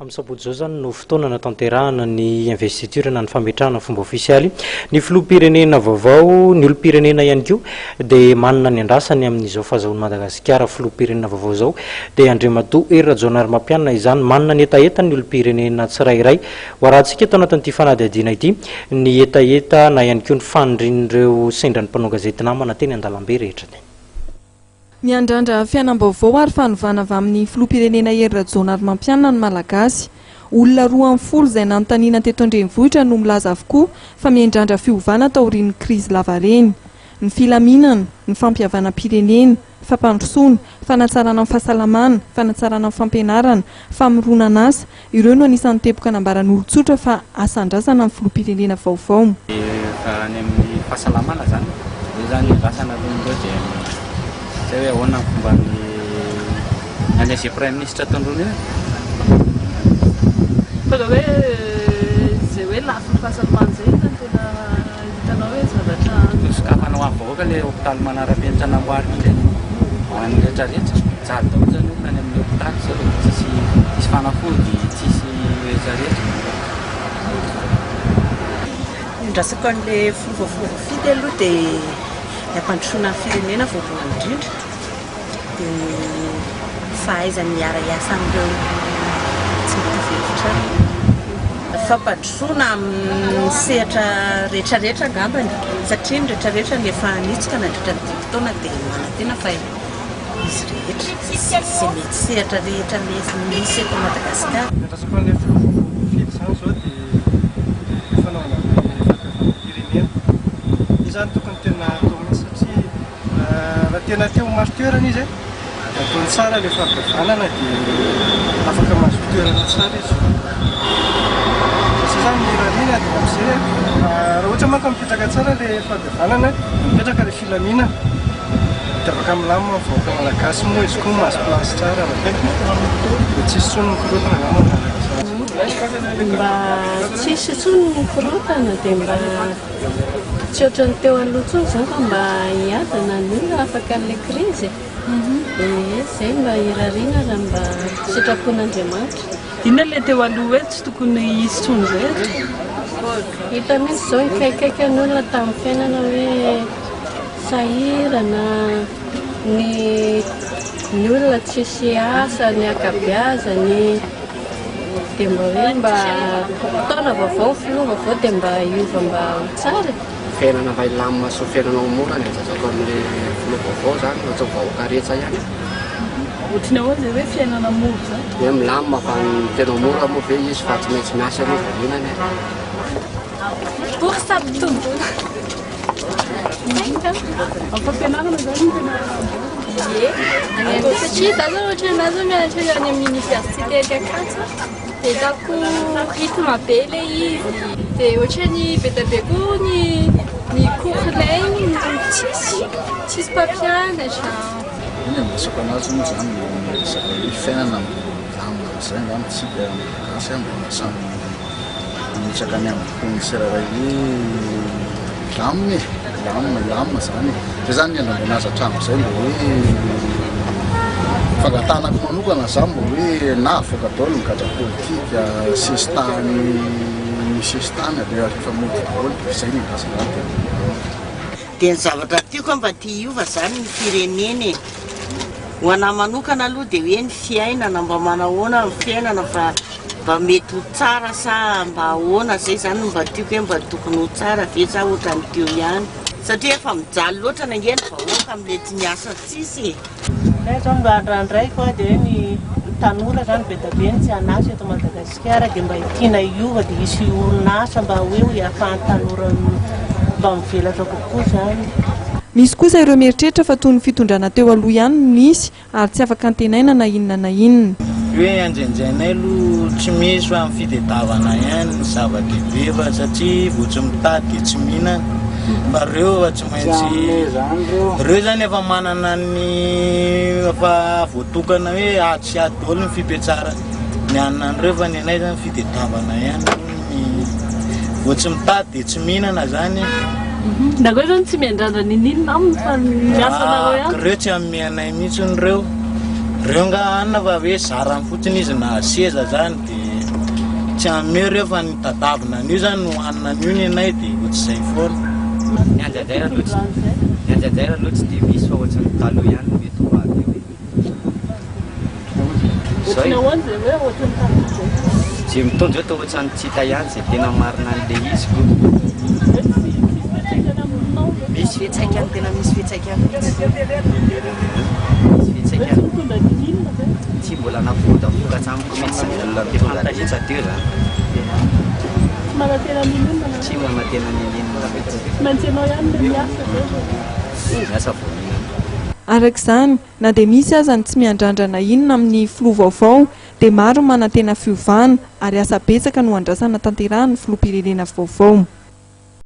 Amin'ny sabotsy zao zany no fotoana natanterahana ny investiture na ny fametrahana fomba ofisialy ny filoham-pirenena vaovao ny olo-pirenena ihany koa dia manana ny andrasany amin'izao fahazahoan'i Madagasikara filoham-pirenena vaovao zao dia Andriamatoa Hery Rajaonarimampianina izany manana ny etaeta ny olo-pirenena tsirairay ho arahantsika eto anatin'ity fanadihadiana ity ny etaeta na ihany koa ny fanindrin'ireo sendra ny mpanao gazety namana teny an-dalambe rehetra teny. Ny andrandra fiainam-baovao ary fanovana avy amin'ny filoham-pirenena Hery Rajaonarimampianina ny Malagasy. Olona 20 izay nanontaniana teto an-drenivohitra no milaza avokoa fa miandrandra fiovana taorian'ny krizy lavareny. Ny filaminana, ny fampihavanam-pirenena, fampandrosoana, fanatsarana amin'ny fahasalamana, fanatsarana amin'ny fampianarana, famoronana asa, ireo no anisan'ny tepoka anambaran'ny olon-tsotra fa asan-drazana amin'ny filoham-pirenena vaovao. Any amin'ny fahasalamana zany, io zany andrasana aloha dia zay hoe ahoana ny fomba ny an'izay Prime Ministre tandrony io. Fa hoe zay hoe lafiny fahasalamana zay zany tena hitanao hoe zavatra sokafanao amin'ny vahoaka ilay hôpitaly manara-penitra namboarina ilay ho an'ny rehetrarehetra jalo daholo zany olona any amin'ny hôpitaly sao tsisy fanafody tsisy rehetrarehetra. Indrasako an'ilay fovaovao fidy aloha dia ny ampandrosoana ny firenena voalohany indrindra dia fahaizany miara-iasa amin'ireo tsy mitovy fampandrosoana amin'ny sehatra rehetrarehetra angambany satria ny rehetrarehetra ny efa nitsika nandritra ny fotoana dia manantena fa izy rehetra sy mety sehatra rehetra misy eto Madagasikara. Indrasako an'ilay filovavovo fidy izany zao dia fanaovana firenena izany tokony tena atao mihitsy satria raha tena teo maso toerana izy ataony tsara ilay fahabevanana dia afaka mahazo toerana tsara izy. Zany mirariana dia amin'izay raha ohatra manko mipetraka tsara ilay fahabevanana mipetraka ilay filaminana dia afaka milamina ny vahoaka malagasy moa izy koa mahazo plasy tsara dia tsisy tsony mikorontana namana. mba tsisy tsony mikorotana dia mba tsy ohatrany teo aloha tsony zany fa mba hiadana ny olona afaka an'ilay krizy. Zay mba hirariana raha mba sitrapon'Andriamanitra. Inona ilay teo aloha hoe tsy tokony hisy tsony zay? Hita mihitsy zao ikaikaiky ny olona tamin'ny fiainana hoe sahirana ny olona tsisy asa ny akabeazany dia mba hoe mba fotoana vaovao filoha vaovao dia mba hiova mba tsara. Fiainana mba hilamina sy fiainana mora ny azazako amin'ilay filoha vaovao zany ohatsa vahoaka rehetra ihany. Ohatrany ahoana zay hoe fiainana mora zany? Hoe milamina fa ny tena mora moa ve izy fa tsy maintsy miasa aloha valinany. Pour sampitomboana. Ampiampianarana zany no tena satria za zao ohatra anazy zao mianatra any amin'ny université Akatso dia hitako rythme be ilay izy dia ohatrany be dia be koa ny cours ilainy tsisy mpampianatra. Ina masako anazy moa zany resaka hoe fiainana milamina izay zany tsika gasy mba samy mitraka any amin'ny fotoana tsirairay lamina zany dia zany ny andrambonazy hatramo izay mba hoe fangatanako manokana zany mba hoe na avoaka daholo mikatra politika sisy tany rehefa mody daholo dia izay ny gasy dia ny zavatra tiako mba tia hiova zany ny firenena ho anahy manokana aloha dia hoe ny fiainana mba manahoana ny fiainana fa mba mety ho tsara sa mba ahoana zay zany mba tiako hoe mba tokony ho tsara ve sa ohatra ny teo ihany satria efa mijaly loatra na ingeny vahoaka amin'ilay tsy miasa tsisy. Zao mba andrandray koa dia ny tanora zany be dia be ny tsy anasa eto Madagasikara dia mba tiana hiova dia hisy orinasa mba hoe ahafahan'ny tanora mba mivelatra kokoa zany. Misy kosa ireo mieritreritra fa toy ny fitondrana teo aloha ihany no nisy ary tsy afaka antenaina na inona na inona. Hoe anjenjainay aloha tsy misy fa amin'ny fitadiavana ihany ny zava-dehibe fa satria votsy mitady dia tsy mihinana fa ireo tsy maintsy ireo zany efa manana ny efa voatokana hoe tsy ady daholo ny fipetrara ny anina an'ireo fa ny anay zany fitadiavana ihany votsy mitady dia tsy mihinana zany. Da koa zany tsy miandrandra ninina aminy fa miasa nareo ihany. Ireo tsy amin'ny anay mihitsy ireo nga anina fa hoe zarany fotsiny izy na seza zany dia tsy ame reo fa ny tadavina an'io zany no hanina an'io ny anay dia ohatr'izay foana ny anjajaira loatsy dia misy fa ohatrany taloha ihany mety ho avy zay mitondra eo ta ohatrany tsy hita ihany zay tena marina an'le izy ko misy fietsaikany tena misy fietsaikany tsy mbola navodafoka hatramiko mihitsy olona mpifantaritra teo zany tsy manatena mihinana miasa voaminana arak'izany na dia misy aza ny tsy miandrandrana inona amin'ny filoha vaovao dia maro manantena fiovana ary asa betsaka no andrasana tanterahany filoha-pirenena vaovao